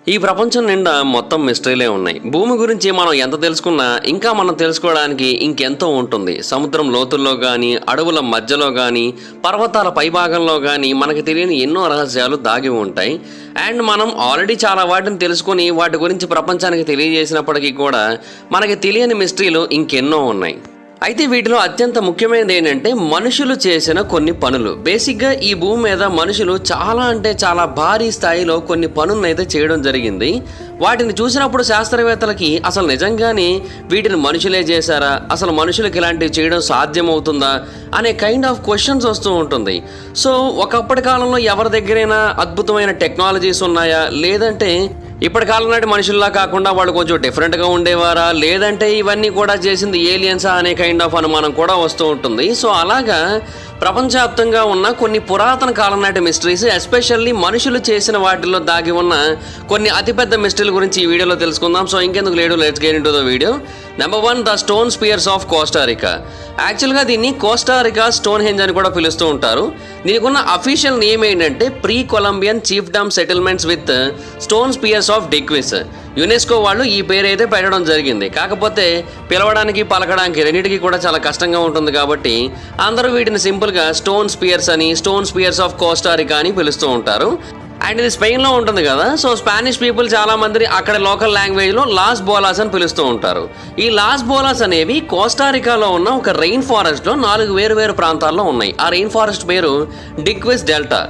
ఈ ప్రపంచం నిండా మొత్తం మిస్టరీలే ఉన్నాయి. భూమి గురించి మనం ఎంత తెలుసుకున్నా ఇంకా మనం తెలుసుకోవడానికి ఇంకెంతో ఉంటుంది. సముద్రం లోతుల్లో కానీ, అడవుల మధ్యలో కానీ, పర్వతాల పైభాగంలో కానీ మనకి తెలియని ఎన్నో రహస్యాలు దాగి ఉంటాయి. అండ్ మనం ఆల్రెడీ చాలా వాటిని తెలుసుకుని వాటి గురించి ప్రపంచానికి తెలియజేసినప్పటికీ కూడా మనకి తెలియని మిస్టరీలు ఇంకెన్నో ఉన్నాయి. అయితే వీటిలో అత్యంత ముఖ్యమైనది ఏంటంటే మనుషులు చేసిన కొన్ని పనులు. బేసిక్గా ఈ భూమి మీద మనుషులు చాలా అంటే చాలా భారీ స్థాయిలో కొన్ని పనులను అయితే చేయడం జరిగింది. వాటిని చూసినప్పుడు శాస్త్రవేత్తలకి అసలు నిజంగానే వీటిని మనుషులే చేశారా, అసలు మనుషులకి ఇలాంటివి చేయడం సాధ్యమవుతుందా అనే కైండ్ ఆఫ్ క్వశ్చన్స్ వస్తూ ఉంటుంది. సో ఒకప్పటి కాలంలో ఎవరి దగ్గరైనా అద్భుతమైన టెక్నాలజీస్ ఉన్నాయా, లేదంటే ఇప్పటి కాలం నాటి మనుషుల్లా కాకుండా వాళ్ళు కొంచెం డిఫరెంట్గా ఉండేవారా, లేదంటే ఇవన్నీ కూడా చేసింది ఏలియన్సా అనే కైండ్ ఆఫ్ అనుమానం కూడా వస్తూ ఉంటుంది. సో అలాగా ప్రపంచవ్యాప్తంగా ఉన్న కొన్ని పురాతన కాలం నాటి మిస్టరీస్, ఎస్పెషల్లీ మనుషులు చేసిన వాటిల్లో దాగి ఉన్న కొన్ని అతిపెద్ద మిస్టరీల గురించి ఈ వీడియోలో తెలుసుకుందాం. సో ఇంకెందుకు లేడు, let's get into the video. Number 1, the stone spheres of Costa Rica. యాక్చువల్గా దీన్ని కోస్టారికా స్టోన్ హెంజ్ అని కూడా పిలుస్తూ ఉంటారు. దీనికి ఉన్న అఫీషియల్ నేమ్ ఏంటంటే pre Columbian chiefdom settlements with stone spheres of Diquis. UNESCO వాళ్ళు ఈ పేరు అయితే పెట్టడం జరిగింది. కాకపోతే పిలవడానికి పలకడానికి రెండింటికి కూడా చాలా కష్టంగా ఉంటుంది కాబట్టి అందరూ వీటిని సింపుల్గా స్టోన్ స్పియర్స్ అని, స్టోన్ స్పియర్స్ ఆఫ్ కోస్టారికా అని పిలుస్తూ ఉంటారు. అండ్ ఇది స్పెయిన్లో ఉంటుంది కదా, సో స్పానిష్ పీపుల్ చాలా మంది అక్కడ లోకల్ లాంగ్వేజ్లో లాస్ బోలాస్ అని పిలుస్తూ ఉంటారు. ఈ లాస్ బోలాస్ అనేవి కోస్టారికాలో ఉన్న ఒక రెయిన్ ఫారెస్ట్లో 4 వేరు ప్రాంతాల్లో ఉన్నాయి. ఆ రెయిన్ ఫారెస్ట్ పేరు డిక్విస్ డెల్టా.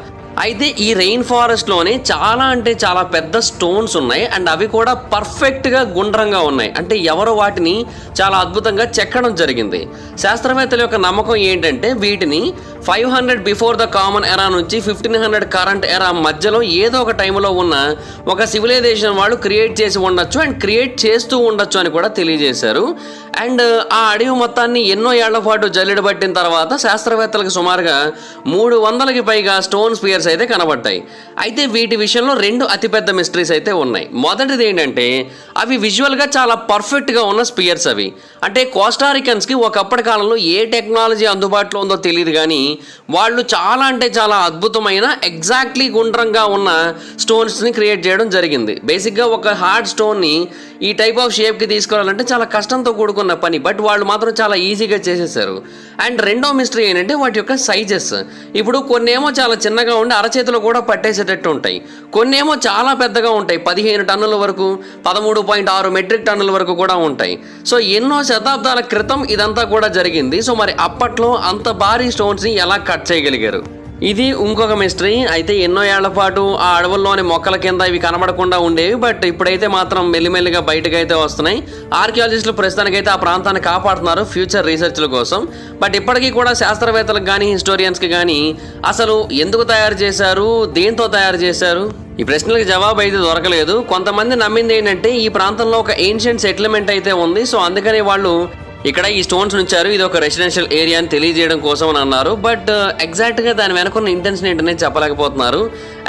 అయితే ఈ రెయిన్ ఫారెస్ట్లోనే చాలా అంటే చాలా పెద్ద స్టోన్స్ ఉన్నాయి. అండ్ అవి కూడా పర్ఫెక్ట్గా గుండ్రంగా ఉన్నాయి. అంటే ఎవరో వాటిని చాలా అద్భుతంగా చెక్కడం జరిగింది. శాస్త్రవేత్తల యొక్క నమ్మకం ఏంటంటే వీటిని 500 బిఫోర్ ద కామన్ ఎరా నుంచి 1500 కరెంట్ ఎరా మధ్యలో ఏదో ఒక టైంలో ఉన్న ఒక సివిలైజేషన్ వాళ్ళు క్రియేట్ చేసి ఉండొచ్చు అండ్ క్రియేట్ చేస్తూ ఉండొచ్చు అని కూడా తెలియజేశారు. అండ్ ఆ అడవి మొత్తాన్ని ఎన్నో ఏళ్ల పాటు జల్లెడ పట్టిన తర్వాత శాస్త్రవేత్తలకు సుమారుగా 300కి పైగా స్టోన్ స్పియర్స్ అయితే కనబడ్డాయి. అయితే వీటి విషయంలో 2 అతిపెద్ద మిస్టరీస్ అయితే ఉన్నాయి. మొదటిది ఏంటంటే అవి విజువల్గా చాలా పర్ఫెక్ట్గా ఉన్న స్పియర్స్. అవి అంటే కోస్టారికన్స్కి ఒకప్పటి కాలంలో ఏ టెక్నాలజీ అందుబాటులో ఉందో తెలియదు కానీ వాళ్ళు చాలా అంటే చాలా అద్భుతమైన ఎగ్జాక్ట్లీ గుండ్రంగా ఉన్న స్టోన్స్ని క్రియేట్ చేయడం జరిగింది. బేసిక్గా ఒక హార్డ్ స్టోన్ని ఈ టైప్ ఆఫ్ షేప్కి తీసుకురావాలంటే చాలా కష్టంతో కూడుకున్న పని, బట్ వాళ్ళు మాత్రం చాలా ఈజీగా చేసేసారు. అండ్ రెండో మిస్టరీ ఏంటంటే వాటి యొక్క సైజెస్. ఇప్పుడు కొన్నేమో చాలా చిన్నగా ఉండి అరచేతిలో కూడా పట్టేసేటట్టు ఉంటాయి, కొన్నేమో చాలా పెద్దగా ఉంటాయి, 15 టన్నుల వరకు, 13.6 మెట్రిక్ టన్నుల వరకు కూడా ఉంటాయి. సో ఎన్నో శతాబ్దాల క్రితం ఇదంతా కూడా జరిగింది. సో మరి అప్పట్లో అంత భారీ స్టోన్స్ని ఎలా కట్ చేయగలిగారు, ఇది ఇంకొక మిస్టరీ. అయితే ఎన్నో ఏళ్ల పాటు ఆ అడవుల్లోని మొక్కల కింద ఇవి కనబడకుండా ఉండేవి, బట్ ఇప్పుడైతే మాత్రం మెల్లిమెల్లిగా బయటకు అయితే వస్తున్నాయి. ఆర్కియాలజిస్టులు ప్రస్తుతానికైతే ఆ ప్రాంతాన్ని కాపాడుతున్నారు ఫ్యూచర్ రీసెర్చ్ల కోసం. బట్ ఇప్పటికీ కూడా శాస్త్రవేత్తలకు కానీ హిస్టోరియన్స్కి కానీ అసలు ఎందుకు తయారు చేశారు, దేంతో తయారు చేశారు, ఈ ప్రశ్నలకు జవాబు అయితే దొరకలేదు. కొంతమంది నమ్మింది ఏంటంటే ఈ ప్రాంతంలో ఒక ఏన్షియంట్ సెటిల్మెంట్ అయితే ఉంది, సో అందుకని వాళ్ళు ఇక్కడ ఈ స్టోన్స్ ఉంచారు, ఇది ఒక రెసిడెన్షియల్ ఏరియా అని తెలియజేయడం కోసం అని అన్నారు. బట్ ఎగ్జాక్ట్గా దాని వెనకున్న ఇంటెన్షన్ ఏంటనే చెప్పలేకపోతున్నారు.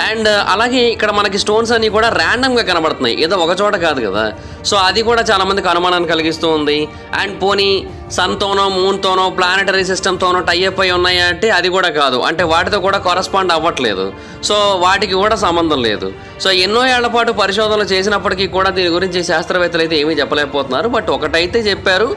అండ్ అలాగే ఇక్కడ మనకి స్టోన్స్ అన్ని కూడా ర్యాండమ్గా కనబడుతున్నాయి, ఏదో ఒక చోట కాదు కదా. సో అది కూడా చాలామందికి అనుమానాన్ని కలిగిస్తూ ఉంది. అండ్ పోనీ సన్తోనో, మూన్తోనో, ప్లానెటరీ సిస్టమ్తోనో టైఅప్ అయి ఉన్నాయా అంటే అది కూడా కాదు, అంటే వాటితో కూడా కరస్పాండ్ అవ్వట్లేదు. సో వాటికి కూడా సంబంధం లేదు. సో ఎన్నో ఏళ్ల పాటు పరిశోధనలు చేసినప్పటికీ కూడా దీని గురించి శాస్త్రవేత్తలు అయితే ఏమీ చెప్పలేకపోతున్నారు. బట్ ఒకటైతే చెప్పారు,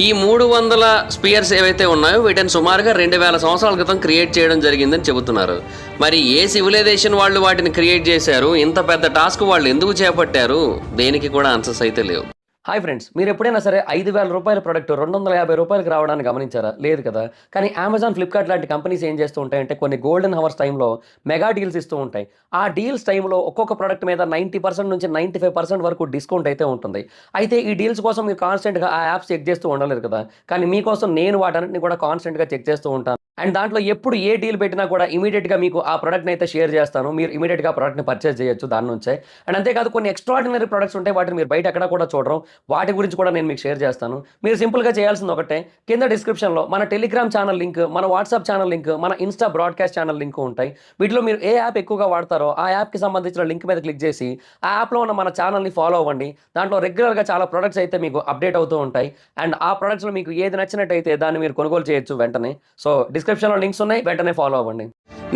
ఈ 300 స్పియర్స్ ఏవైతే ఉన్నాయో వీటిని సుమారుగా 2000 సంవత్సరాల క్రితం క్రియేట్ చేయడం జరిగిందని చెబుతున్నారు. మరి ఏ సివిలైజేషన్ వాళ్ళు వాటిని క్రియేట్ చేశారు, ఇంత పెద్ద టాస్క్ వాళ్ళు ఎందుకు చేపట్టారు, దేనికి కూడా ఆన్సర్స్ అయితే లేవు. హాయ్ ఫ్రెండ్స్, మీరు ఎప్పుడైనా సరే 5,000 రూపాయల ప్రోడక్ట్ 250 రూపాయలకు రావడాన్ని గమనించారా? లేదు కదా. కానీ అమెజాన్, ఫ్లిప్కార్ట్ లాంటి కంపెనీస్ ఏం చేస్తూ ఉంటాయంటే కొన్ని గోల్డెన్ హవర్స్ టైంలో మెగా డీల్స్ ఇస్తూ ఉంటాయి. ఆ డీల్స్ టైంలో ఒక్కొక్క ప్రోడక్ట్ మీద 90% నుంచి 95% వరకు డిస్కౌంట్ అయితే ఉంటుంది. అయితే ఈ డీల్స్ కోసం మీరు కాన్స్టెంట్గా ఆ యాప్స్ చెక్ చేస్తూ ఉండలేదు కదా. కానీ మీకోసం నేను వాటన్నిటిని కూడా కాన్స్టెంట్గా చెక్ చేస్తూ ఉంటాను. అండ్ దాంట్లో ఎప్పుడు ఏ డీల్ పెట్టినా కూడా ఇమీడియట్గా మీకు ఆ ప్రోడక్ట్ని అయితే షేర్ చేస్తాను. మీరు ఇమీడియట్గా ప్రోడక్ట్ని పర్చేస్ చేయొచ్చు దాని నుంచే. అండ్ అంతేకాదు కొన్ని ఎక్స్ట్రాడినరీ ప్రొడక్ట్స్ ఉంటాయి, వాటిని మీరు బయట ఎక్కడ కూడా చూడరు. వాటి గురించి కూడా నేను మీకు షేర్ చేస్తాను. మీరు సింపుల్గా చేయాల్సింది ఒకటే, కింద డిస్క్రిప్షన్లో మన టెలిగ్రామ్ ఛానల్ లింక్, మన వాట్సాప్ ఛానల్ లింక్, మన ఇన్స్టా బ్రాడ్కాస్ట్ ఛానల్ లింక్ ఉంటాయి. వీటిలో మీరు ఏ యాప్ ఎక్కువగా వాడతారో ఆ యాప్కి సంబంధించిన లింక్ మీద క్లిక్ చేసి ఆ యాప్లో ఉన్న మన ఛానల్ని ఫాలో అవ్వండి. దాంట్లో రెగ్యులర్గా చాలా ప్రొడక్ట్స్ అయితే మీకు అప్డేట్ అవుతూ ఉంటాయి. అండ్ ఆ ప్రొడక్ట్స్లో మీకు ఏది నచ్చినట్టయితే దాన్ని మీరు కొనుగోలు చేయొచ్చు వెంటనే. సో డిస్క్రిప్షన్లో లింక్స్ ఉన్నాయి, వెంటనే ఫాలో అవ్వండి.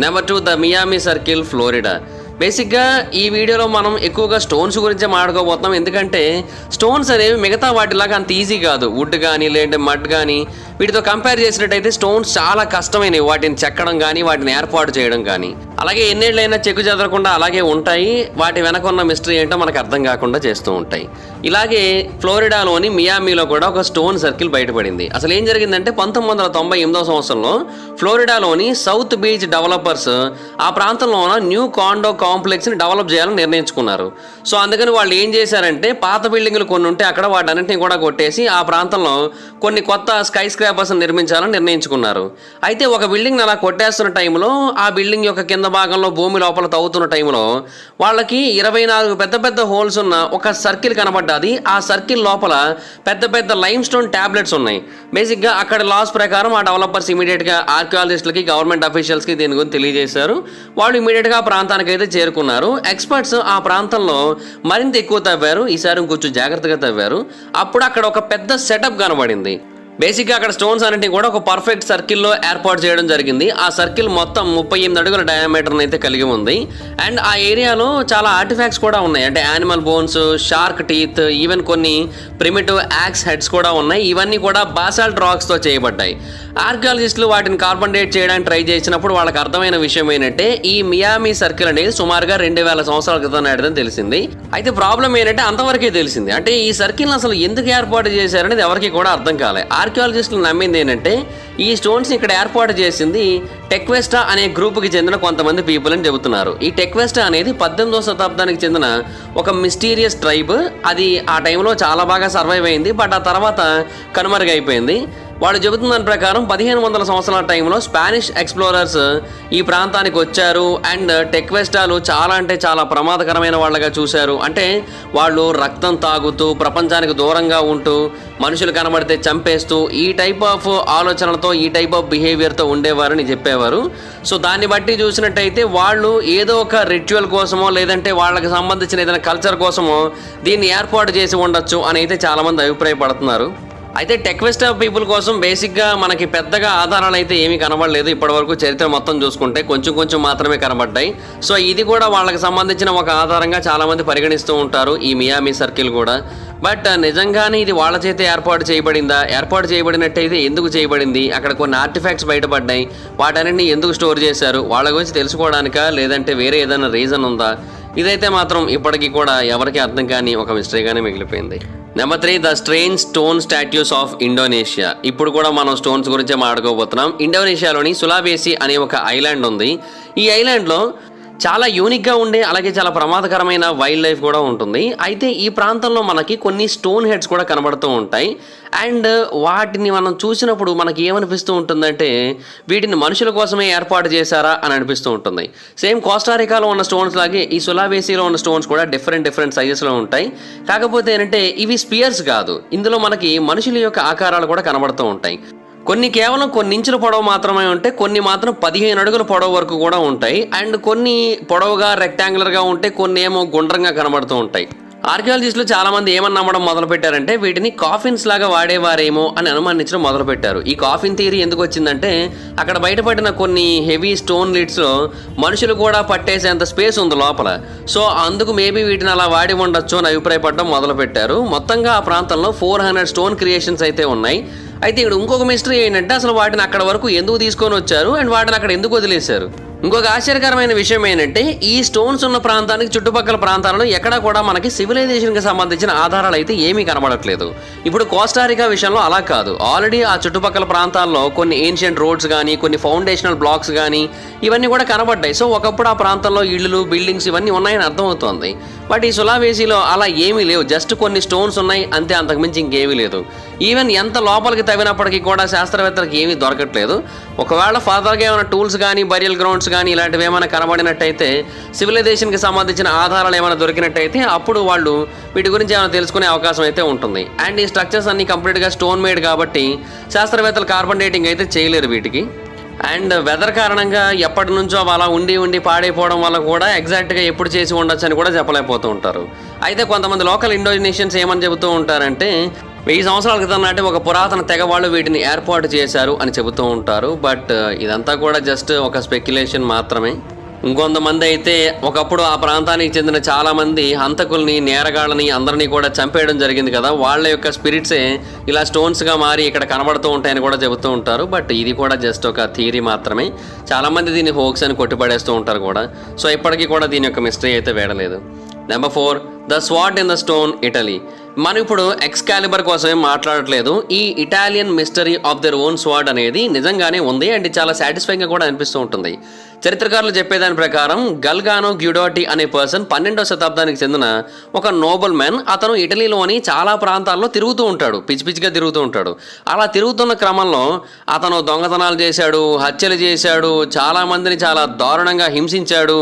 Number 2, the Miami circle, Florida. బేసిక్గా ఈ వీడియోలో మనం ఎక్కువగా స్టోన్స్ గురించే మాట్లాడుకోబోతున్నాం. ఎందుకంటే స్టోన్స్ అనేవి మిగతా వాటిలాగా అంత ఈజీ కాదు. వుడ్ కానీ లేదంటే మడ్ కానీ వీటితో కంపేర్ చేసినట్టయితే స్టోన్స్ చాలా కష్టమైనవి. వాటిని చెక్కడం కానీ వాటిని ఏర్పాటు చేయడం కానీ, అలాగే ఎన్నేళ్ళైనా చెక్కు చెదరకుండా అలాగే ఉంటాయి. వాటి వెనక ఉన్న మిస్టరీ ఏంటో మనకు అర్థం కాకుండా చేస్తూ ఉంటాయి. ఇలాగే ఫ్లోరిడాలోని మియామిలో కూడా ఒక స్టోన్ సర్కిల్ బయటపడింది. అసలు ఏం జరిగిందంటే 1998 సంవత్సరంలో ఫ్లోరిడాలోని సౌత్ బీచ్ డెవలపర్స్ ఆ ప్రాంతంలో ఉన్న న్యూ కాండో కాంప్లెక్స్ని డెవలప్ చేయాలని నిర్ణయించుకున్నారు. సో అందుకని వాళ్ళు ఏం చేశారంటే పాత బిల్డింగ్లు కొన్ని ఉంటే అక్కడ వాటన్నింటినీ కూడా కొట్టేసి ఆ ప్రాంతంలో కొన్ని కొత్త స్కై స్క్రాపర్స్ నిర్మించాలని నిర్ణయించుకున్నారు. అయితే ఒక బిల్డింగ్ అలా కొట్టేస్తున్న టైంలో ఆ బిల్డింగ్ యొక్క కింద భాగంలో భూమి లోపల తవ్వుతున్న టైంలో వాళ్ళకి 24 పెద్ద పెద్ద హోల్స్ ఉన్న ఒక సర్కిల్ కనబడ్డది. ఆ సర్కిల్ లోపల పెద్ద పెద్ద లైమ్ స్టోన్ ట్యాబ్లెట్స్ ఉన్నాయి. బేసిక్గా అక్కడ లాస్ ప్రకారం ఆ డెవలపర్స్ ఇమీడియట్గా ఆర్కియాలజిస్టులకి గవర్నమెంట్ అఫీషియల్స్కి దీని గురించి తెలియజేశారు. వాళ్ళు ఇమీడియట్గా ఆ ప్రాంతానికి అయితే చేరుకున్నారు. ఎక్స్పర్ట్స్ ఆ ప్రాంతంలో మరింత ఎక్కువ తవ్వారు. ఈసారి కొంచెం జాగ్రత్తగా తవ్వారు. అప్పుడు అక్కడ ఒక పెద్ద సెటప్ కనబడింది. బేసిక్గా అక్కడ స్టోన్స్ అన్నింటినీ కూడా ఒక పర్ఫెక్ట్ సర్కిల్లో ఏర్పాటు చేయడం జరిగింది. ఆ సర్కిల్ మొత్తం 38 అడుగుల డయామీటర్ని అయితే కలిగి ఉంది. అండ్ ఆ ఏరియాలో చాలా ఆర్టిఫాక్ట్స్ కూడా ఉన్నాయి. అంటే animal bones, shark teeth, even కొన్ని ప్రిమిటివ్ యాక్స్ హెడ్స్ కూడా ఉన్నాయి. ఇవన్నీ కూడా బాసాల్ట్ రాక్స్తో చేయబడ్డాయి. ఆర్కియాలజిస్టులు వాటిని కార్బన్ డేట్ చేయడానికి ట్రై చేసినప్పుడు వాళ్ళకి అర్థమైన విషయం ఏంటంటే ఈ మియామి సర్కిల్ అనేది సుమారుగా 2000 సంవత్సరాల క్రితం నాటిదని తెలిసింది. అయితే ప్రాబ్లం ఏంటంటే అంతవరకే తెలిసింది. అంటే ఈ సర్కిల్ అసలు ఎందుకు ఏర్పాటు చేశారనేది ఎవరికి కూడా అర్థం కాలే. ఆర్కియాలజిస్టులు నమ్మింది ఏంటంటే ఈ స్టోన్స్ ఇక్కడ ఏర్పాటు చేసింది టెక్వెస్టా అనే గ్రూప్కి చెందిన కొంతమంది పీపుల్ అని చెబుతున్నారు. ఈ టెక్వెస్టా అనేది 18వ శతాబ్దానికి చెందిన ఒక మిస్టీరియస్ ట్రైబ్. అది ఆ టైంలో చాలా బాగా సర్వైవ్ అయింది. బట్ ఆ తర్వాత కనుమరుగైపోయింది. వాళ్ళు చెబుతున్న దాని ప్రకారం 1500 సంవత్సరాల టైంలో స్పానిష్ ఎక్స్ప్లోరర్స్ ఈ ప్రాంతానికి వచ్చారు. అండ్ టెక్వెస్టాలు చాలా అంటే చాలా ప్రమాదకరమైన వాళ్ళగా చూశారు. అంటే వాళ్ళు రక్తం తాగుతూ ప్రపంచానికి దూరంగా ఉంటూ మనుషులు కనబడితే చంపేస్తూ ఈ టైప్ ఆఫ్ ఆలోచనలతో ఈ టైప్ ఆఫ్ బిహేవియర్తో ఉండేవారని చెప్పేవారు. సో దాన్ని బట్టి చూసినట్టయితే వాళ్ళు ఏదో ఒక రిచువల్ కోసమో లేదంటే వాళ్ళకి సంబంధించిన ఏదైనా కల్చర్ కోసమో దీన్ని ఏర్పాటు చేసి ఉండొచ్చు అని అయితే చాలామంది అభిప్రాయపడుతున్నారు. అయితే టెక్వెస్టా పీపుల్ కోసం బేసిక్గా మనకి పెద్దగా ఆధారాలు అయితే ఏమీ కనబడలేదు. ఇప్పటివరకు చరిత్ర మొత్తం చూసుకుంటే కొంచెం మాత్రమే కనబడ్డాయి. సో ఇది కూడా వాళ్ళకి సంబంధించిన ఒక ఆధారంగా చాలామంది పరిగణిస్తూ ఉంటారు ఈ మియామి సర్కిల్ కూడా. బట్ నిజంగానే ఇది వాళ్ళ చేతే ఏర్పాటు చేయబడిందా? ఏర్పాటు చేయబడినట్టయితే ఎందుకు చేయబడింది? అక్కడ కొన్ని ఆర్టిఫాక్ట్స్ బయటపడ్డాయి. వాటన్నింటినీ ఎందుకు స్టోర్ చేశారు? వాళ్ళ గురించి తెలుసుకోవడానికా లేదంటే వేరే ఏదైనా రీజన్ ఉందా? ఇదైతే మాత్రం ఇప్పటికీ కూడా ఎవరికి అర్థం కాని ఒక మిస్టరీగానే మిగిలిపోయింది. Number 3, the strange stone statues of Indonesia. ఇప్పుడు కూడా మనం స్టోన్స్ గురించే మాట్లాడుకోబోతున్నాం. ఇండోనేషియాలోని సులావేసి అనే ఒక ఐలాండ్ ఉంది. ఈ ఐలాండ్లో చాలా యూనిక్గా ఉండే అలాగే చాలా ప్రమాదకరమైన వైల్డ్ లైఫ్ కూడా ఉంటుంది. అయితే ఈ ప్రాంతంలో మనకి కొన్ని స్టోన్ హెడ్స్ కూడా కనబడుతూ ఉంటాయి. అండ్ వాటిని మనం చూసినప్పుడు మనకి ఏమనిపిస్తూ ఉంటుందంటే వీటిని మనుషుల కోసమే ఏర్పాటు చేశారా అని అనిపిస్తూ ఉంటుంది. సేమ్ కోస్టారికాలో ఉన్న స్టోన్స్ లాగే ఈ సులావేసిలో ఉన్న స్టోన్స్ కూడా డిఫరెంట్ సైజెస్లో ఉంటాయి. కాకపోతే ఏంటంటే ఇవి స్పియర్స్ కాదు. ఇందులో మనకి మనుషుల యొక్క ఆకారాలు కూడా కనబడుతూ ఉంటాయి. కొన్ని కేవలం కొన్ని ఇంచుల పొడవు మాత్రమే ఉంటాయి. కొన్ని మాత్రం 15 అడుగుల పొడవు వరకు కూడా ఉంటాయి. అండ్ కొన్ని పొడవుగా రెక్టాంగులర్గా ఉంటే కొన్ని ఏమో గుండ్రంగా కనబడుతూ ఉంటాయి. ఆర్కియాలజిస్టులు చాలామంది ఏమని నమ్మడం మొదలుపెట్టారంటే వీటిని కాఫిన్స్ లాగా వాడేవారేమో అని అనుమానించడం మొదలుపెట్టారు. ఈ కాఫిన్ థియరీ ఎందుకు వచ్చిందంటే అక్కడ బయటపడిన కొన్ని హెవీ స్టోన్ లిడ్స్లో మనుషులు కూడా పట్టేసేంత స్పేస్ ఉంది లోపల. సో అందుకు మేబీ వీటిని అలా వాడి ఉండొచ్చు అని అభిప్రాయపడడం మొదలుపెట్టారు. మొత్తంగా ఆ ప్రాంతంలో 400 స్టోన్ క్రియేషన్స్ అయితే ఉన్నాయి. అయితే ఇక్కడ ఇంకొక మిస్టరీ ఏంటంటే అసలు వాటిని అక్కడ వరకు ఎందుకు తీసుకొని వచ్చారు అండ్ వాటిని అక్కడ ఎందుకు వదిలేశారు? ఇంకొక ఆశ్చర్యకరమైన విషయం ఏంటంటే ఈ స్టోన్స్ ఉన్న ప్రాంతానికి చుట్టుపక్కల ప్రాంతాలలో ఎక్కడా కూడా మనకి సివిలైజేషన్కి సంబంధించిన ఆధారాలు అయితే ఏమీ కనబడట్లేదు. ఇప్పుడు కోస్టారికా విషయంలో అలా కాదు. ఆల్రెడీ ఆ చుట్టుపక్కల ప్రాంతాల్లో కొన్ని ఏన్షియంట్ రోడ్స్ కానీ కొన్ని ఫౌండేషనల్ బ్లాక్స్ కానీ ఇవన్నీ కూడా కనబడ్డాయి. సో ఒకప్పుడు ఆ ప్రాంతంలో ఇళ్ళు బిల్డింగ్స్ ఇవన్నీ ఉన్నాయని అర్థమవుతోంది. బట్ ఈ సులావేసిలో అలా ఏమీ లేవు. జస్ట్ కొన్ని స్టోన్స్ ఉన్నాయి అంతే, అంతకుమించి ఇంకేమీ లేదు. ఈవెన్ ఎంత లోపలికి తవ్వినప్పటికీ కూడా శాస్త్రవేత్తలకు ఏమీ దొరకట్లేదు. ఒకవేళ ఫర్దర్గా ఏమైనా టూల్స్ కానీ బరియల్ గ్రౌండ్స్ కానీ ఇలాంటివి ఏమైనా కనబడినట్టయితే సివిలైజేషన్కి సంబంధించిన ఆధారాలు ఏమైనా దొరికినట్టయితే అప్పుడు వాళ్ళు వీటి గురించి ఏమైనా తెలుసుకునే అవకాశం అయితే ఉంటుంది. అండ్ ఈ స్ట్రక్చర్స్ అన్ని కంప్లీట్గా స్టోన్ మేడ్ కాబట్టి శాస్త్రవేత్తలు కార్బన్ డేటింగ్ అయితే చేయలేరు వీటికి. అండ్ వెదర్ కారణంగా ఎప్పటి నుంచో అలా ఉండి పాడైపోవడం వల్ల కూడా ఎగ్జాక్ట్గా ఎప్పుడు చేసి ఉండొచ్చు అని కూడా చెప్పలేకపోతూ ఉంటారు. అయితే కొంతమంది లోకల్ ఇండోనేషియన్స్ ఏమని చెబుతూ ఉంటారంటే 1000 సంవత్సరాల క్రితం నాటి ఒక పురాతన తెగ వాళ్ళు వీటిని ఏర్పాటు చేశారు అని చెబుతూ ఉంటారు. బట్ ఇదంతా కూడా జస్ట్ ఒక స్పెక్యులేషన్ మాత్రమే. ఇంకొంతమంది అయితే ఒకప్పుడు ఆ ప్రాంతానికి చెందిన చాలా మంది హంతకుల్ని, నేరగాళ్ళని అందరినీ కూడా చంపేయడం జరిగింది కదా, వాళ్ళ యొక్క స్పిరిట్సే ఇలా స్టోన్స్గా మారి ఇక్కడ కనబడుతూ ఉంటాయని కూడా చెబుతూ ఉంటారు. బట్ ఇది కూడా జస్ట్ ఒక థియరీ మాత్రమే. చాలామంది దీన్ని హోక్స్ అని కొట్టిపడేస్తూ ఉంటారు కూడా. సో ఇప్పటికీ కూడా దీని యొక్క మిస్టరీ అయితే వేడలేదు. Number 4, the sword in the stone, Italy. మనం ఇప్పుడు ఎక్స్కాలిబర్ కోసమే మాట్లాడట్లేదు. ఈ Italian mystery of their own sword అనేది నిజంగానే ఉంది అండ్ చాలా సాటిస్ఫైంగ్గా కూడా అనిపిస్తూ ఉంటుంది. చరిత్రకారులు చెప్పేదాని ప్రకారం గల్గానో గ్యుడోటి అనే పర్సన్ 12వ శతాబ్దానికి చెందిన ఒక నోబల్ మ్యాన్. అతను ఇటలీలోని చాలా ప్రాంతాల్లో తిరుగుతూ ఉంటాడు, పిచ్చిగా తిరుగుతూ ఉంటాడు. అలా తిరుగుతున్న క్రమంలో అతను దొంగతనాలు చేశాడు, హత్యలు చేశాడు, చాలా మందిని చాలా దారుణంగా హింసించాడు,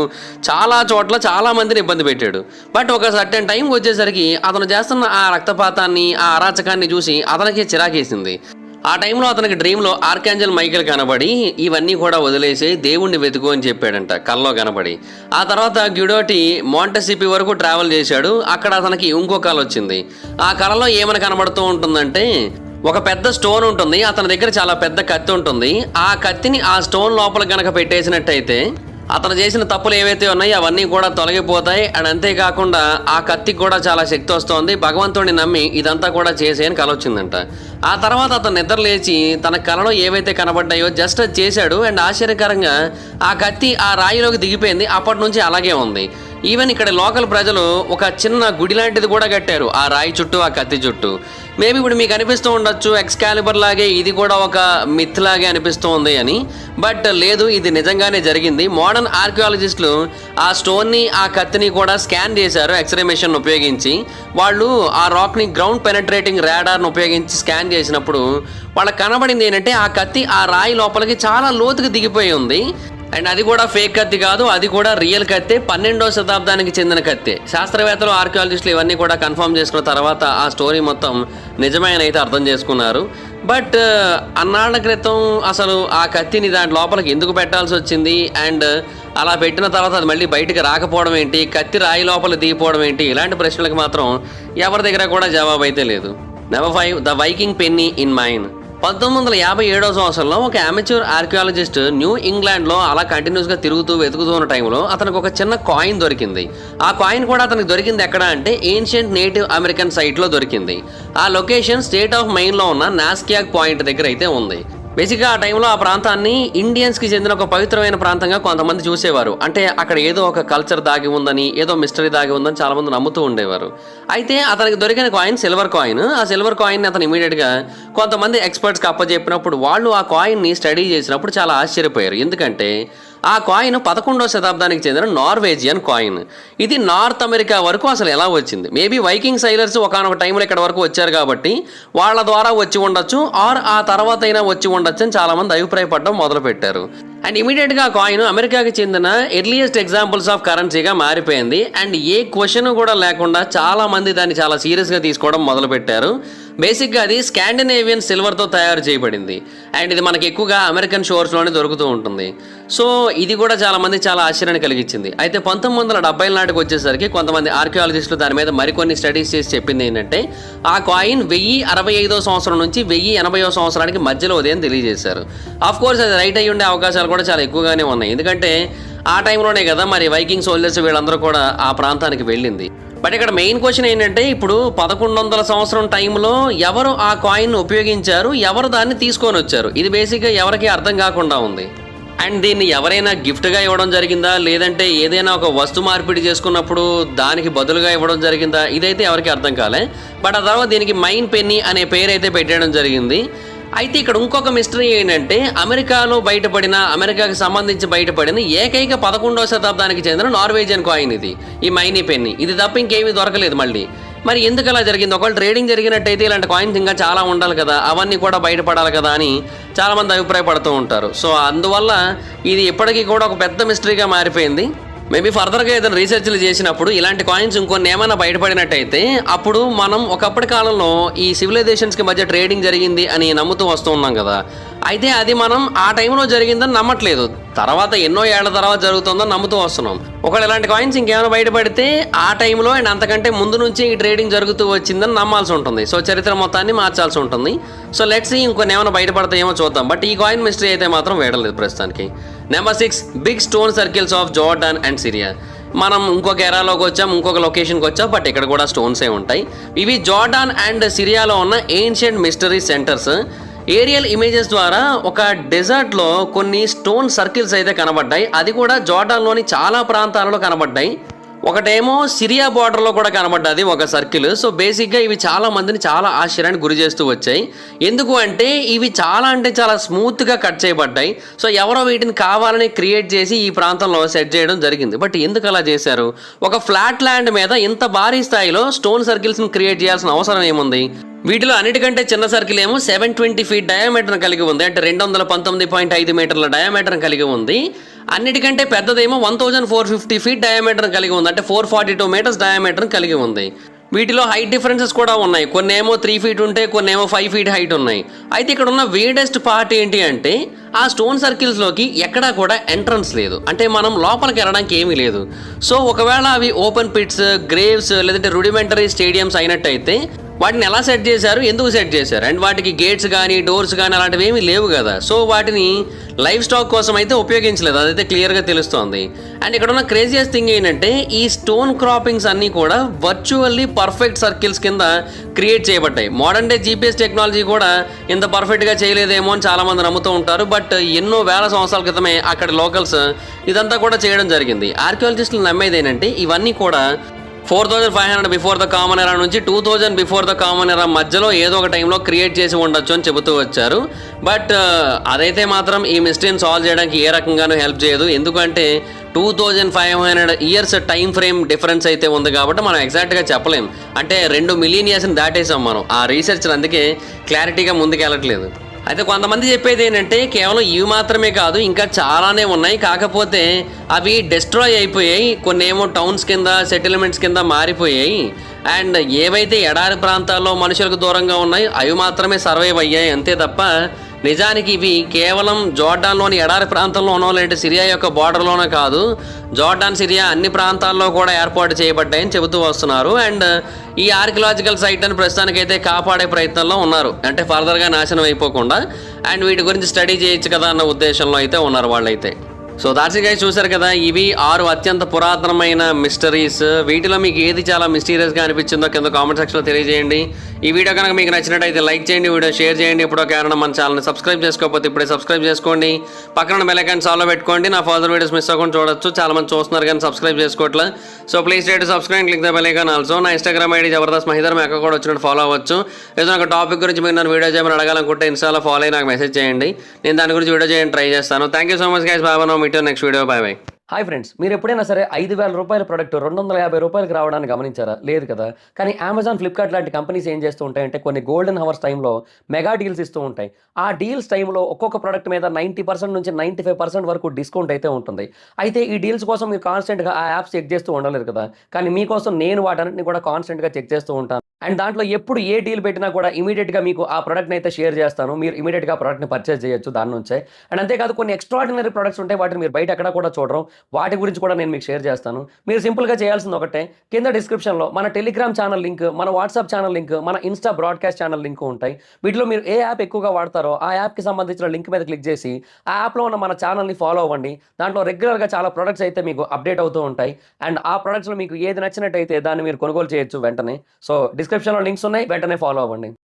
చాలా చోట్ల చాలా మందిని ఇబ్బంది పెట్టాడు. బట్ ఒక సర్టెన్ టైం వచ్చేసరికి అతను చేస్తున్న ఆ రక్తపాతాన్ని, ఆ అరాచకాన్ని చూసి అతనికి చిరాకేసింది. ఆ టైంలో అతనికి డ్రీమ్లో ఆర్కాంజల్ మైకేల్ కనబడి ఇవన్నీ కూడా వదిలేసి దేవుణ్ణి వెతుకు అని చెప్పాడంట కల్లో కనబడి. ఆ తర్వాత గ్యుడోటి మాంటెసిపి వరకు ట్రావెల్ చేశాడు. అక్కడ అతనికి ఇంకో కళ వచ్చింది. ఆ కళలో ఏమని కనబడుతూ ఉంటుందంటే ఒక పెద్ద స్టోన్ ఉంటుంది, అతని దగ్గర చాలా పెద్ద కత్తి ఉంటుంది. ఆ కత్తిని ఆ స్టోన్ లోపల గనక పెట్టేసినట్టయితే అతను చేసిన తప్పులు ఏవైతే ఉన్నాయో అవన్నీ కూడా తొలగిపోతాయి. అండ్ అంతేకాకుండా ఆ కత్తికి కూడా చాలా శక్తి వస్తుంది. భగవంతుడిని నమ్మి ఇదంతా కూడా చేసేయని కల వచ్చిందంట. ఆ తర్వాత అతను నిద్ర లేచి తన కలలో ఏవైతే కనబడ్డాయో జస్ట్ అది చేశాడు. అండ్ ఆశ్చర్యకరంగా ఆ కత్తి ఆ రాయిలోకి దిగిపోయింది. అప్పటి నుంచి అలాగే ఉంది. ఈవెన్ ఇక్కడ లోకల్ ప్రజలు ఒక చిన్న గుడి లాంటిది కూడా కట్టారు ఆ రాయి చుట్టూ, ఆ కత్తి చుట్టూ. మేబీ ఇప్పుడు మీకు అనిపిస్తూ ఉండొచ్చు ఎక్స్కాలిబర్ లాగే ఇది కూడా ఒక మిత్ లాగే అనిపిస్తూ ఉంది అని. బట్ లేదు, ఇది నిజంగానే జరిగింది. మోడర్న్ ఆర్కియాలజిస్టులు ఆ స్టోన్ని, ఆ కత్తిని కూడా స్కాన్ చేశారు ఎక్స్రే మెషిన్ ఉపయోగించి. వాళ్ళు ఆ రాక్ని గ్రౌండ్ పెనట్రేటింగ్ రాడార్ను ఉపయోగించి స్కాన్ చేసినప్పుడు వాళ్ళకి కనబడింది ఏంటంటే ఆ కత్తి ఆ రాయి లోపలికి చాలా లోతుకు దిగిపోయి ఉంది. అండ్ అది కూడా ఫేక్ కత్తి కాదు, అది కూడా రియల్ కత్తే, 12వ శతాబ్దానికి చెందిన కత్తే. శాస్త్రవేత్తలు, ఆర్కియాలజిస్టులు ఇవన్నీ కూడా కన్ఫర్మ్ చేసుకున్న తర్వాత ఆ స్టోరీ మొత్తం నిజమేనైతే అయితే అర్థం చేసుకున్నారు. బట్ అన్నాళ్ల క్రితం అసలు ఆ కత్తిని దాని లోపలికి ఎందుకు పెట్టాల్సి వచ్చింది, అండ్ అలా పెట్టిన తర్వాత అది మళ్ళీ బయటకు రాకపోవడం ఏంటి, కత్తి రాయి లోపల దిగిపోవడం ఏంటి, ఇలాంటి ప్రశ్నలకు మాత్రం ఎవరి దగ్గర కూడా జవాబు అయితే లేదు. Number 5, the Viking penny in Maine. 1957వ సంవత్సరంలో ఒక అమెచ్యూర్ ఆర్కియాలజిస్ట్ న్యూ ఇంగ్లాండ్లో అలా కంటిన్యూస్గా వెతుకుతూ ఉన్న టైంలో అతనికి ఒక చిన్న కాయిన్ దొరికింది. ఆ కాయిన్ కూడా అతనికి దొరికింది ఎక్కడ అంటే ఏన్షియంట్ నేటివ్ అమెరికన్ సైట్లో దొరికింది. ఆ లొకేషన్ స్టేట్ ఆఫ్ మైన్లో ఉన్న నాస్కియాక్ పాయింట్ దగ్గర అయితే ఉంది. బేసిక్గా ఆ టైంలో ఆ ప్రాంతాన్ని ఇండియన్స్కి చెందిన ఒక పవిత్రమైన ప్రాంతంగా కొంతమంది చూసేవారు. అంటే అక్కడ ఏదో ఒక కల్చర్ దాగి ఉందని, ఏదో మిస్టరీ దాగి ఉందని చాలామంది నమ్ముతూ ఉండేవారు. అయితే అతనికి దొరికిన కాయిన్ సిల్వర్ కాయిన్. ఆ సిల్వర్ కాయిన్ని అతను ఇమీడియట్గా కొంతమంది ఎక్స్పర్ట్స్కి అప్పచెప్పినప్పుడు వాళ్ళు ఆ కాయిన్ని స్టడీ చేసినప్పుడు చాలా ఆశ్చర్యపోయారు. ఎందుకంటే ఆ కాయిన్ 11వ శతాబ్దానికి చెందిన నార్వేజియన్ కాయిన్. ఇది నార్త్ అమెరికా వరకు అసలు ఎలా వచ్చింది? మేబీ వైకింగ్ సైలర్స్ ఒకనొక టైంలో ఇక్కడ వరకు వచ్చారు కాబట్టి వాళ్ళ ద్వారా వచ్చి ఉండొచ్చు, ఆర్ ఆ తర్వాత అయినా వచ్చి ఉండొచ్చు అని చాలామంది అభిప్రాయపడడం మొదలుపెట్టారు. అండ్ ఇమీడియట్గా ఆ కాయిన్ అమెరికాకి చెందిన ఎర్లియస్ట్ ఎగ్జాంపుల్స్ ఆఫ్ కరెన్సీగా మారిపోయింది. అండ్ ఏ క్వశ్చన్ కూడా లేకుండా చాలామంది దాన్ని చాలా సీరియస్గా తీసుకోవడం మొదలుపెట్టారు. బేసిక్గా అది స్కాండినేవియన్ సిల్వర్తో తయారు చేయబడింది. అండ్ ఇది మనకి ఎక్కువగా అమెరికన్ షోర్స్లోనే దొరుకుతూ ఉంటుంది. సో ఇది కూడా చాలామంది చాలా ఆశ్చర్యాన్ని కలిగించింది. అయితే 1970ల నాటికి వచ్చేసరికి కొంతమంది ఆర్కియాలజిస్టులు దాని మీద మరికొన్ని స్టడీస్ చేసి చెప్పింది ఏంటంటే ఆ కాయిన్ 1065వ సంవత్సరం నుంచి 1080వ సంవత్సరానికి మధ్యలో ఉదయం తెలియజేశారు. ఆఫ్ కోర్స్ అది రైట్ అయ్యి ఉండే అవకాశాలు కూడా చాలా ఎక్కువగానే ఉన్నాయి. ఎందుకంటే ఆ టైంలోనే కదా మరి వైకింగ్ సోల్జర్స్ వీళ్ళందరూ కూడా ఆ ప్రాంతానికి వెళ్ళింది. బట్ ఇక్కడ మెయిన్ క్వశ్చన్ ఏంటంటే ఇప్పుడు 1100 సంవత్సరం టైంలో ఎవరు ఆ కాయిన్ ఉపయోగించారు, ఎవరు దాన్ని తీసుకొని వచ్చారు? ఇది బేసిక్గా ఎవరికి అర్థం కాకుండా ఉంది. అండ్ దీన్ని ఎవరైనా గిఫ్ట్గా ఇవ్వడం జరిగిందా, లేదంటే ఏదైనా ఒక వస్తు మార్పిడి చేసుకున్నప్పుడు దానికి బదులుగా ఇవ్వడం జరిగిందా, ఇదైతే ఎవరికి అర్థం కాలే. బట్ ఆ తర్వాత దీనికి మైన్ పెన్నీ అనే పేరు అయితే పెట్టడం జరిగింది. అయితే ఇక్కడ ఇంకొక మిస్టరీ ఏంటంటే అమెరికాలో బయటపడిన, అమెరికాకి సంబంధించి బయటపడిన ఏకైక 11వ శతాబ్దానికి చెందిన నార్వేజియన్ కాయిన్ ఇది, ఈ మైనీ పెన్నీ. ఇది తప్ప ఇంకేమీ దొరకలేదు మళ్ళీ. మరి ఎందుకు అలా జరిగింది? ఒకవేళ ట్రేడింగ్ జరిగినట్టయితే ఇలాంటి కాయిన్స్ ఇంకా చాలా ఉండాలి కదా, అవన్నీ కూడా బయటపడాలి కదా అని చాలామంది అభిప్రాయపడుతూ ఉంటారు. సో అందువల్ల ఇది ఇప్పటికీ కూడా ఒక పెద్ద మిస్టరీగా మారిపోయింది. మేబీ ఫర్దర్గా ఏదైనా రీసెర్చ్లు చేసినప్పుడు ఇలాంటి కాయిన్స్ ఇంకొన్ని ఏమైనా బయటపడినట్టయితే అప్పుడు మనం ఒకప్పటి కాలంలో ఈ సివిలైజేషన్స్కి మధ్య ట్రేడింగ్ జరిగింది అని నమ్ముతూ వస్తూ ఉన్నాం కదా, అయితే అది మనం ఆ టైంలో జరిగిందని నమ్మట్లేదు, తర్వాత ఎన్నో ఏళ్ల తర్వాత జరుగుతుందని నమ్ముతూ వస్తున్నాం. ఒకవేళ ఇలాంటి కాయిన్స్ ఇంకేమైనా బయటపడితే ఆ టైంలో అండ్ అంతకంటే ముందు నుంచి ఈ ట్రేడింగ్ జరుగుతూ వచ్చిందని నమ్మాల్సి ఉంటుంది. సో చరిత్ర మొత్తాన్ని మార్చాల్సి ఉంటుంది. సో లెట్స్ ఇంకొన్ని ఏమైనా బయటపడతాయేమో చూద్దాం. బట్ ఈ కాయిన్ మిస్టరీ అయితే మాత్రం వేయడలేదు ప్రస్తుతానికి. Number 6, big stone circles of Jordan and Syria. మనం ఇంకొక ఎరాలోకి వచ్చాం, ఇంకొక లొకేషన్కి వచ్చాం, బట్ ఇక్కడ కూడా స్టోన్సే ఉంటాయి. ఇవి జార్డాన్ అండ్ సిరియాలో ఉన్న ancient mystery centres. Aerial images ద్వారా ఒక డెజర్ట్లో కొన్ని స్టోన్ సర్కిల్స్ అయితే కనబడ్డాయి. అది కూడా జార్డాన్లోని చాలా ప్రాంతాలలో కనబడ్డాయి. ఒకటేమో సిరియా బార్డర్లో కూడా కనబడ్డది ఒక సర్కిల్. సో బేసిక్గా ఇవి చాలా మందిని చాలా ఆశ్చర్యానికి గురి చేస్తూ వచ్చాయి. ఎందుకు అంటే ఇవి చాలా స్మూత్గా కట్ చేయబడ్డాయి. సో ఎవరో వీటిని కావాలని క్రియేట్ చేసి ఈ ప్రాంతంలో సెట్ చేయడం జరిగింది. బట్ ఎందుకు అలా చేశారు? ఒక ఫ్లాట్ ల్యాండ్ మీద ఇంత భారీ స్థాయిలో స్టోన్ సర్కిల్స్ని క్రియేట్ చేయాల్సిన అవసరం ఏముంది? వీటిలో అన్నిటికంటే చిన్న సర్కిల్ ఏమో 720 ఫీట్ డయామీటర్ కలిగి ఉంది, అంటే 219.5 మీటర్ల డయామీటర్ కలిగి ఉంది. అన్నిటికంటే పెద్దదేమో 1450 ఫీట్ డయామీటర్ కలిగి ఉంది, అంటే 442 మీటర్స్ డయామీటర్ కలిగి ఉంది. వీటిలో హైట్ డిఫరెన్సెస్ కూడా ఉన్నాయి. కొన్ని ఏమో 3 ఫీట్ ఉంటే, కొన్ని ఏమో 5 ఫీట్ హైట్ ఉన్నాయి. అయితే ఇక్కడ ఉన్న వీడెస్ట్ పార్ట్ ఏంటి అంటే ఆ స్టోన్ సర్కిల్స్లోకి ఎక్కడా కూడా ఎంట్రన్స్ లేదు, అంటే మనం లోపలికి వెళ్ళడానికి ఏమీ లేదు. సో ఒకవేళ అవి ఓపెన్ పిట్స్, గ్రేవ్స్ లేదంటే రుడిమెంటరీ స్టేడియంస్ అయినట్టయితే వాటిని ఎలా సెట్ చేశారు, ఎందుకు సెట్ చేశారు, అండ్ వాటికి గేట్స్ కానీ డోర్స్ కానీ అలాంటివి ఏమీ లేవు కదా. సో వాటిని లైఫ్ స్టాక్ కోసం అయితే ఉపయోగించలేదు, అదైతే క్లియర్గా తెలుస్తోంది. అండ్ ఇక్కడ ఉన్న క్రేజియస్ థింగ్ ఏంటంటే ఈ స్టోన్ క్రాపింగ్స్ అన్నీ కూడా వర్చువల్లీ పర్ఫెక్ట్ సర్కిల్స్ కింద క్రియేట్ చేయబడ్డాయి. మోడర్న్ డే జీపీఎస్ టెక్నాలజీ కూడా ఇంత పర్ఫెక్ట్గా చేయలేదేమో అని చాలామంది నమ్ముతూ ఉంటారు. బట్ ఎన్నో వేల సంవత్సరాల క్రితమే అక్కడ లోకల్స్ ఇదంతా కూడా చేయడం జరిగింది. ఆర్కియాలజిస్టులు నమ్మేది ఏంటంటే ఇవన్నీ కూడా 4500 బిఫోర్ ద కామన్ ఎరా నుంచి 2000 బిఫోర్ ద కామన్ ఎరా మధ్యలో ఏదో ఒక టైంలో క్రియేట్ చేసి ఉండొచ్చు అని చెబుతూ వచ్చారు. బట్ అదైతే మాత్రం ఈ మిస్టరీని సాల్వ్ చేయడానికి ఏ రకంగానూ హెల్ప్ చేయదు. ఎందుకంటే 2500 ఇయర్స్ టైం ఫ్రేమ్ డిఫరెన్స్ అయితే ఉంది కాబట్టి మనం ఎగ్జాక్ట్గా చెప్పలేం. అంటే 2 మిలియన్ ఇయర్స్ని దాటేసాం మనం ఆ రీసెర్చ్, అందుకే క్లారిటీగా ముందుకు వెళ్ళట్లేదు. అయితే కొంతమంది చెప్పేది ఏంటంటే కేవలం ఇవి మాత్రమే కాదు, ఇంకా చాలానే ఉన్నాయి, కాకపోతే అవి డిస్ట్రాయ్ అయిపోయాయి. కొన్ని ఏమో టౌన్స్ కింద, సెటిల్మెంట్స్ కింద మారిపోయాయి. అండ్ ఏవైతే ఎడారి ప్రాంతాల్లో మనుషులకు దూరంగా ఉన్నాయి అవి మాత్రమే సర్వైవ్ అయ్యాయి అంతే తప్ప నిజానికి ఇవి కేవలం జార్డాన్లోని ఎడారి ప్రాంతంలోనో లేదంటే సిరియా యొక్క బార్డర్లోనో కాదు, జార్డాన్ సిరియా అన్ని ప్రాంతాల్లో కూడా ఏర్పాటు చేయబడ్డాయని చెబుతూ వస్తున్నారు. అండ్ ఈ ఆర్కియలాజికల్ సైట్ అని ప్రస్తుతానికైతే కాపాడే ప్రయత్నంలో ఉన్నారు, అంటే ఫర్దర్గా నాశనం అయిపోకుండా. అండ్ వీటి గురించి స్టడీ చేయొచ్చు కదా అన్న ఉద్దేశంలో అయితే ఉన్నారు వాళ్ళైతే. సో దాట్స్ ఇట్ గైస్, చూసారు కదా, ఇవి 6 అత్యంత పురాతనమైన మిస్టరీస్. వీటిలో మీకు ఏది చాలా మిస్టీరియస్గా అనిపించిందో కింద కామెంట్ సెక్షన్లో తెలియజేయండి. ఈ వీడియో కనుక మీకు నచ్చినట్టయితే లైక్ చేయండి, వీడియో షేర్ చేయండి. ఇప్పుడు కారణం మన ఛానల్ని సబ్స్క్రైబ్ చేసుకోకపోతే ఇప్పుడే సబ్స్క్రైబ్ చేసుకోండి. పక్కన బెల్ ఐకాన్ ఆల్లో పెట్టుకోండి, నా ఫర్దర్ వీడియోస్ మిస్ అవ్వకుండా చూడొచ్చు. చాలా మంది చూస్తున్నారు కానీ సబ్స్క్రైబ్ చేసుకోవట్లే. So please try to subscribe, click the bell icon also. నా ఇన్స్టాగ్రామ్ ఐడి జబర్దస్త్ మహిదర్, మీ అక్క కూడా వచ్చినట్టు ఫాలో అవ్వచ్చు. ఏదైనా ఒక టాపిక్ గురించి మీరు నన్ను వీడియో చేయమని అడగాలనుకుంటే ఇన్స్టాలో ఫాలో అయ్యి నాకు మెసేజ్ చేయండి, నేను దాని గురించి వీడియో చేయడానికి ట్రై చేస్తాను. Thank you so much guys, bye. Meet next video, bye bye. Hi friends, మీరు ఎప్పుడైనా సరే 5000 రూపాయల ప్రొడక్ట్ 250 రూపాయలకి రావడాన్ని గమనించారా? లేదు కదా. కానీ అమెజాన్, ఫ్లిప్కార్ట్ లాంటి కంపెనీస్ ఏం చేస్తూ ఉంటాయంటే కొన్ని గోల్డెన్ హవర్స్ టైంలో మెగా డీల్స్ ఇస్తూ ఉంటాయి. ఆ డీల్స్ టైంలో ఒక్కొక్క ప్రోడక్ట్ మీద 90% నుంచి 95% వరకు డిస్కౌంట్ అయితే ఉంటుంది. అయితే ఈ డీల్స్ కోసం మీరు కాన్స్టెంట్గా ఆ యాప్స్ చెక్ చేస్తూ ఉండలేరు కదా. కానీ మీకోసం నేను వాటన్నిటిని కూడా కాన్స్టెంట్గా చెక్ చేస్తూ ఉంటాను. అండ్ దాంట్లో ఎప్పుడు ఏ డీల్ పెట్టినా కూడా ఇమీడియట్గా మీకు ఆ ప్రోడక్ట్ని అయితే షేర్ చేస్తాను. మీరు ఇమీడియట్గా ఆ ప్రోడక్ట్ని పర్చేస్ చేయొచ్చు దాని నుంచే. అండ్ అంతేకాదు కొన్ని ఎక్స్ట్రాడినరీ ప్రొడక్ట్స్ ఉంటాయి, వాటిని మీరు బయట ఎక్కడ కూడా చూడరు. వాటి గురించి కూడా నేను మీకు షేర్ చేస్తాను. మీరు సింపుల్గా చేయాల్సింది ఒకటే, కింద డిస్క్రిప్షన్లో మన టెలిగ్రామ్ ఛానల్ లింక్, మన వాట్సాప్ ఛానల్ లింక్, మన ఇన్స్టా బ్రాడ్కాస్ట్ ఛానల్ లింక్ ఉంటాయి. వీటిలో మీరు ఏ యాప్ ఎక్కువగా వాడతారో ఆ యాప్కి సంబంధించిన లింక్ మీద క్లిక్ చేసి ఆ యాప్లో ఉన్న మన ఛానల్ని ఫాలో అవ్వండి. దాంట్లో రెగ్యులర్గా చాలా ప్రొడక్ట్స్ అయితే మీకు అప్డేట్ అవుతూ ఉంటాయి. అండ్ ఆ ప్రొడక్ట్స్లో మీకు ఏది నచ్చినట్టయితే దాన్ని మీరు కొనుగోలు చేయొచ్చు వెంటనే. సో డిస్క్రిప్షన్లో లింక్స్ ఉన్నాయి, వెంటనే ఫాలో అవ్వండి.